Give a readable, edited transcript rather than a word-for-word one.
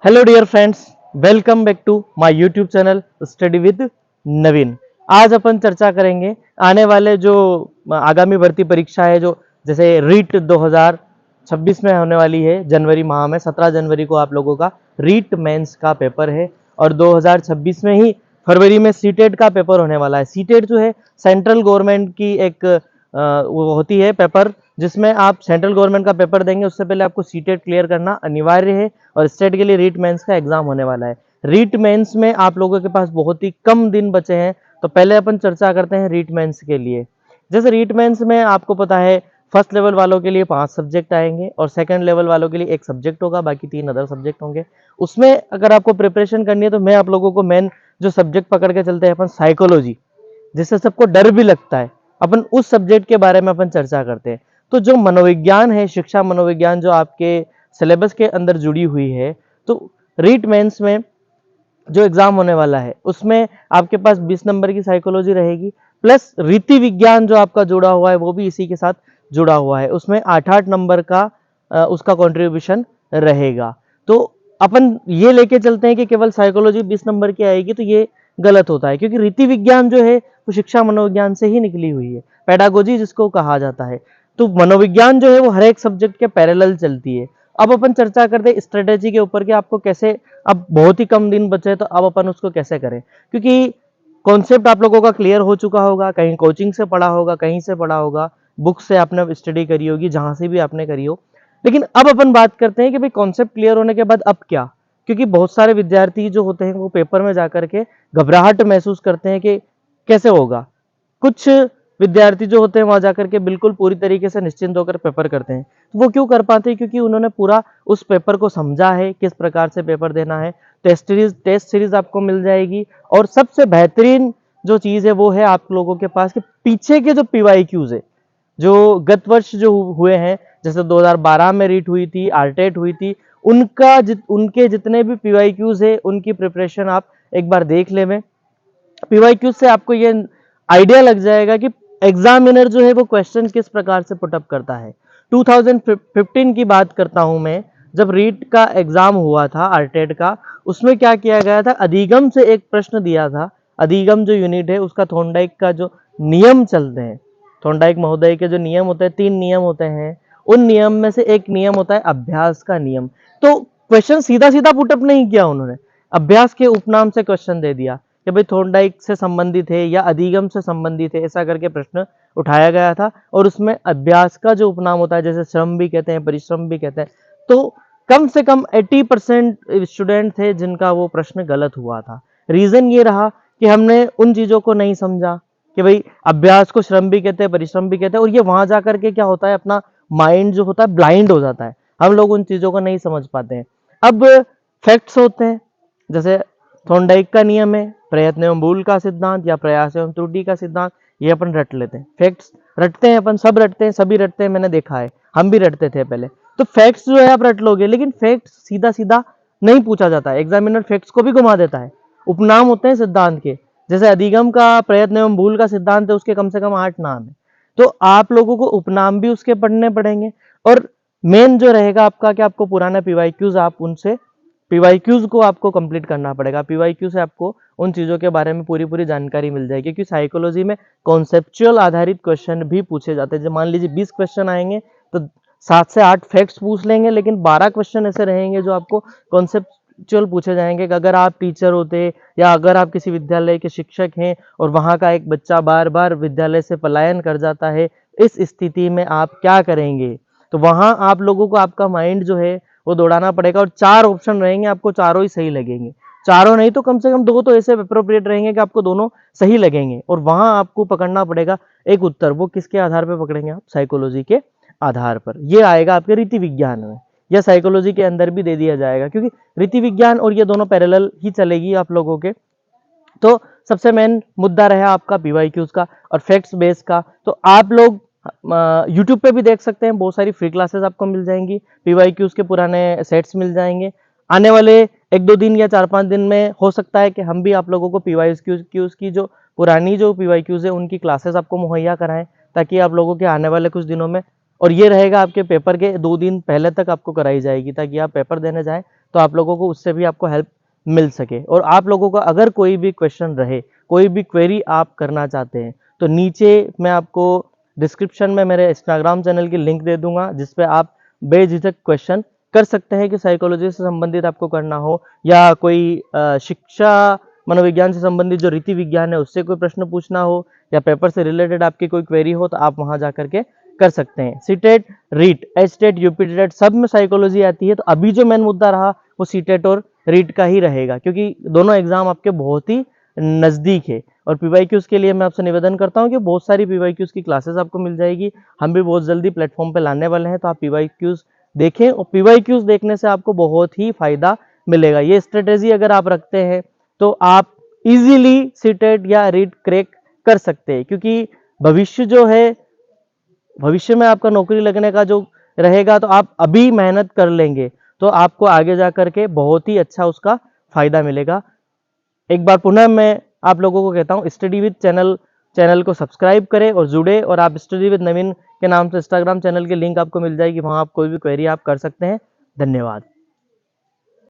Hello dear friends, welcome back to my YouTube channel study with Naveen. आज अपन चर्चा करेंगे आने वाले जो आगामी भर्ती परीक्षा है, जो जैसे रीट 2026 में होने वाली है। जनवरी माह में 17 जनवरी को आप लोगों का रीट मेंस का पेपर है और 2026 में ही फरवरी में सीटेट का पेपर होने वाला है। सीटेट जो है सेंट्रल गवर्नमेंट की एक वो होती है पेपर, जिसमें आप सेंट्रल गवर्नमेंट का पेपर देंगे। उससे पहले आपको सीटेट क्लियर करना अनिवार्य है और स्टेट के लिए रीट मेंस का एग्जाम होने वाला है। रीट मेंस में आप लोगों के पास बहुत ही कम दिन बचे हैं, तो पहले अपन चर्चा करते हैं रीट मेंस के लिए। जैसे रीट मेंस में आपको पता है फर्स्ट लेवल वालों के लिए 5 सब्जेक्ट आएंगे और सेकंड लेवल वालों के लिए 1 सब्जेक्ट होगा, बाकी 3 अदर सब्जेक्ट होंगे। उसमें अगर आपको प्रिपरेशन करनी है तो मैं आप लोगों को मेन जो सब्जेक्ट पकड़ के चलते हैं अपन साइकोलॉजी, जिससे सबको डर भी लगता है, अपन उस सब्जेक्ट के बारे में अपन चर्चा करते हैं। तो जो मनोविज्ञान है, शिक्षा मनोविज्ञान जो आपके सिलेबस के अंदर जुड़ी हुई है, तो रीट मेंस में जो एग्जाम होने वाला है उसमें आपके पास 20 नंबर की साइकोलॉजी रहेगी, प्लस रीति विज्ञान जो आपका जुड़ा हुआ है वो भी इसी के साथ जुड़ा हुआ है। उसमें 8-8 नंबर का उसका कंट्रीब्यूशन रहेगा। तो अपन ये लेके चलते हैं कि केवल साइकोलॉजी 20 नंबर की आएगी, तो ये गलत होता है, क्योंकि रीति विज्ञान जो है वो शिक्षा मनोविज्ञान से ही निकली हुई है, पेडागोजी जिसको कहा जाता है। तो मनोविज्ञान जो है वो हर एक सब्जेक्ट के पैरेलल चलती है। अब अपन चर्चा करते हैं स्ट्रेटेजी के ऊपर कि आपको कैसे, अब बहुत ही कम दिन बचे तो अब अपन उसको कैसे करें, क्योंकि कॉन्सेप्ट आप लोगों का क्लियर हो चुका होगा, कहीं कोचिंग से पढ़ा होगा, कहीं से पढ़ा होगा, बुक से आपने स्टडी करी होगी, जहां से भी आपने करी हो। लेकिन अब अपन बात करते हैं कि भाई कॉन्सेप्ट क्लियर होने के बाद अब क्या, क्योंकि बहुत सारे विद्यार्थी जो होते हैं वो पेपर में जाकर के घबराहट महसूस करते हैं कि कैसे होगा। कुछ विद्यार्थी जो होते हैं वहां जाकर के बिल्कुल पूरी तरीके से निश्चिंत होकर पेपर करते हैं। तो वो क्यों कर पाते हैं? क्योंकि उन्होंने पूरा उस पेपर को समझा है, किस प्रकार से पेपर देना है। टेस्ट सीरीज आपको मिल जाएगी और सबसे बेहतरीन जो चीज है वो है आप लोगों के पास कि पीछे के जो पीवाईक्यूज है, जो गत वर्ष जो हुए हैं, जैसे 2012 में रीट हुई थी, आरटेट हुई थी, उनके जितने भी पीवाईक्यूज है उनकी प्रिपरेशन आप एक बार देख लें। पीवाईक्यूज से आपको ये आइडिया लग जाएगा कि एग्जामिनर जो है वो क्वेश्चन किस प्रकार से पुटअप करता है। 2015 की बात करता हूं मैं, जब रीट का एग्जाम हुआ था आरटेट का, उसमें क्या किया गया था, अधिगम से एक प्रश्न दिया था। अधिगम जो यूनिट है उसका थॉर्नडाइक का जो नियम चलते हैं, थॉर्नडाइक महोदय के जो नियम होते हैं, 3 नियम होते हैं, उन नियम में से एक नियम होता है अभ्यास का नियम। तो क्वेश्चन सीधा सीधा पुटअप नहीं किया उन्होंने, अभ्यास के उपनाम से क्वेश्चन दे दिया कि भाई थॉर्नडाइक से संबंधित है या अधिगम से संबंधित है, ऐसा करके प्रश्न उठाया गया था। और उसमें अभ्यास का जो उपनाम होता है, जैसे श्रम भी कहते हैं, परिश्रम भी कहते हैं, तो कम से कम 80% स्टूडेंट थे जिनका वो प्रश्न गलत हुआ था। रीजन ये रहा कि हमने उन चीजों को नहीं समझा कि भाई अभ्यास को श्रम भी कहते हैं, परिश्रम भी कहते हैं, और ये वहां जाकर के क्या होता है, अपना माइंड जो होता है ब्लाइंड हो जाता है, हम लोग उन चीजों को नहीं समझ पाते हैं। अब फैक्ट्स होते हैं, जैसे थॉर्नडाइक का नियम है, प्रयत्न एवं भूल का सिद्धांत या प्रयास एवं त्रुटि का सिद्धांत, ये अपन रट लेते हैं। फैक्ट्स रटते हैं अपन, सब रटते हैं, सभी रटते हैं, मैंने देखा है, हम भी रटते थे पहले। तो फैक्ट्स जो है आप रट लोगे, लेकिन फैक्ट्स सीधा सीधा नहीं पूछा जाता है, एग्जामिनर फैक्ट्स को भी घुमा देता है। उपनाम होते हैं सिद्धांत के, जैसे अधिगम का प्रयत्न एवं भूल का सिद्धांत है, उसके कम से कम 8 नाम है। तो आप लोगों को उपनाम भी उसके पढ़ने पड़ेंगे। और मेन जो रहेगा आपका कि आपको पुराना पीवाईक्यूज, आप उनसे पीवाईक्यूज को आपको कंप्लीट करना पड़ेगा। पीवाईक्यू से आपको उन चीजों के बारे में पूरी पूरी जानकारी मिल जाएगी, क्योंकि साइकोलॉजी में कॉन्सेप्चुअल आधारित क्वेश्चन भी पूछे जाते हैं। जब मान लीजिए 20 क्वेश्चन आएंगे तो 7 से 8 फैक्ट्स पूछ लेंगे, लेकिन 12 क्वेश्चन ऐसे रहेंगे जो आपको कॉन्सेप्चुअल पूछे जाएंगे कि अगर आप टीचर होते या अगर आप किसी विद्यालय के शिक्षक हैं और वहां का एक बच्चा बार बार विद्यालय से पलायन कर जाता है, इस स्थिति में आप क्या करेंगे? तो वहां आप लोगों को आपका माइंड जो है वो दौड़ाना पड़ेगा, और 4 ऑप्शन रहेंगे, आपको चारों ही सही लगेंगे। चारों नहीं तो कम से कम 2 तो ऐसे अप्रोप्रिएट रहेंगे कि आपको दोनों सही लगेंगे, और वहां आपको पकड़ना पड़ेगा एक उत्तर। वो किसके आधार पर पकड़ेंगे आप? साइकोलॉजी के आधार पर। ये आएगा आपके रीति विज्ञान में, या साइकोलॉजी के अंदर भी दे दिया जाएगा, क्योंकि रीति विज्ञान और ये दोनों पैरेलल ही चलेगी आप लोगों के। तो सबसे मेन मुद्दा रहा आपका पीवाईक्यूज का और फैक्ट्स बेस का। तो आप लोग यूट्यूब पे भी देख सकते हैं, बहुत सारी फ्री क्लासेस आपको मिल जाएंगी, पीवाईक्यूज के पुराने सेट्स मिल जाएंगे। आने वाले 1-2 दिन या 4-5 दिन में हो सकता है कि हम भी आप लोगों को पीवाईक्यूज की जो पुरानी जो पीवाईक्यूज है उनकी क्लासेस आपको मुहैया कराएं, ताकि आप लोगों के आने वाले कुछ दिनों में, और ये रहेगा आपके पेपर के 2 दिन पहले तक आपको कराई जाएगी, ताकि आप पेपर देने जाएं तो आप लोगों को उससे भी आपको हेल्प मिल सके। और आप लोगों का अगर कोई भी क्वेश्चन रहे, कोई भी क्वेरी आप करना चाहते हैं, तो नीचे मैं आपको डिस्क्रिप्शन में मेरे इंस्टाग्राम चैनल की लिंक दे दूंगा, जिसपे आप बेझिझक क्वेश्चन कर सकते हैं कि साइकोलॉजी से संबंधित आपको करना हो, या कोई शिक्षा मनोविज्ञान से संबंधित जो रीति विज्ञान है उससे कोई प्रश्न पूछना हो, या पेपर से रिलेटेड आपकी कोई क्वेरी हो, तो आप वहां जा करके कर सकते हैं। सीटेट, रीट, एचटेट, यूपीटेट सब में साइकोलॉजी आती है। तो अभी जो मेन मुद्दा रहा वो सीटेट और रीट का ही रहेगा, क्योंकि दोनों एग्जाम आपके बहुत ही नजदीक है। और पीवाईक्यूज के लिए मैं आपसे निवेदन करता हूँ कि बहुत सारी पीवाईक्यूज की क्लासेस आपको मिल जाएगी। हम भी बहुत जल्दी प्लेटफॉर्म पे लाने वाले हैं, तो आप पीवाईक्यूज देखें, और पीवाईक्यूज देखने से आपको बहुत ही फायदा मिलेगा। ये स्ट्रेटेजी अगर आप रखते हैं तो आप इजीली सीटेट या रीट क्रैक कर सकते हैं, क्योंकि भविष्य जो है, भविष्य में आपका नौकरी लगने का जो रहेगा, तो आप अभी मेहनत कर लेंगे तो आपको आगे जा करके बहुत ही अच्छा उसका फायदा मिलेगा। एक बार पुनः मैं आप लोगों को कहता हूं, स्टडी विद चैनल को सब्सक्राइब करें और जुड़े। और आप स्टडी विद नवीन के नाम से इंस्टाग्राम चैनल की लिंक आपको मिल जाएगी, वहां आप कोई भी क्वेरी आप कर सकते हैं। धन्यवाद।